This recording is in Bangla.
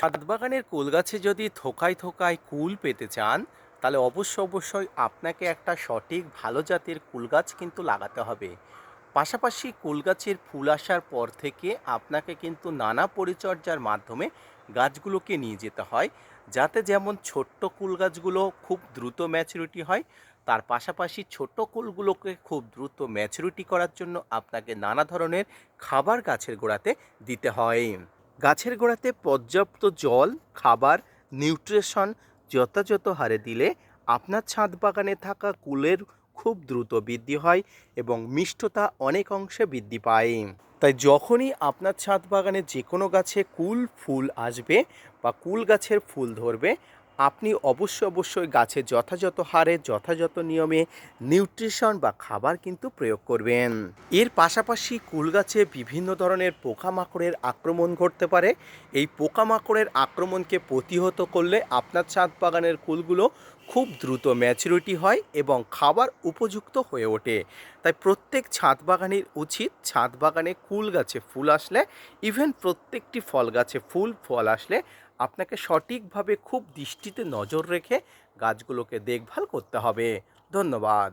ছাদ বাগানের কুল গাছে যদি থোকায় থোকায় কুল পেতে চান, তাহলে অবশ্যই আপনাকে একটা সঠিক ভালো জাতের কুল গাছ কিন্তু লাগাতে হবে। পাশাপাশি কুল গাছের ফুল আসার পর থেকে আপনাকে কিন্তু নানা পরিচর্যার মাধ্যমে গাছগুলোকে নিয়ে যেতে হয়, যাতে যেমন ছোট্ট কুল গাছগুলো খুব দ্রুত ম্যাচুরিটি হয়, তার পাশাপাশি ছোট কুলগুলোকে খুব দ্রুত ম্যাচুরিটি করার জন্য আপনাকে নানা ধরনের খাবার গাছের গোড়াতে দিতে হয়। গাছের গোড়াতে পর্যাপ্ত জল, খাবার, নিউট্রিশন যথাযথ হারে দিলে আপনার ছাদ বাগানে থাকা কুলের খুব দ্রুত বৃদ্ধি হয় এবং মিষ্টতা অনেক অংশে বৃদ্ধি পায়। তাই যখনই আপনার ছাদ বাগানে যে কোনো গাছে কুল ফুল আসবে বা কুল গাছের ফুল ধরবে, আপনি অবশ্যই গাছে যথাযথ হারে যথাযথ নিয়মে নিউট্রিশন বা খাবার কিন্তু প্রয়োগ করবেন। এর পাশাপাশি কুল গাছে বিভিন্ন ধরনের পোকামাকড়ের আক্রমণ ঘটতে পারে। এই পোকামাকড়ের আক্রমণকে প্রতিহত করলে আপনার ছাদ বাগানের কুলগুলো খুব দ্রুত ম্যাচুরিটি হয় এবং খাবার উপযুক্ত হয়ে ওঠে। তাই প্রত্যেক ছাদ বাগানের উচিত ছাদ বাগানে কুল গাছে ফুল আসলে, ইভেন প্রত্যেকটি ফল গাছে ফুল ফল আসলে আপনাকে সঠিকভাবে খুব দৃষ্টিতে নজর রেখে গাছগুলোকে দেখভাল করতে হবে। ধন্যবাদ।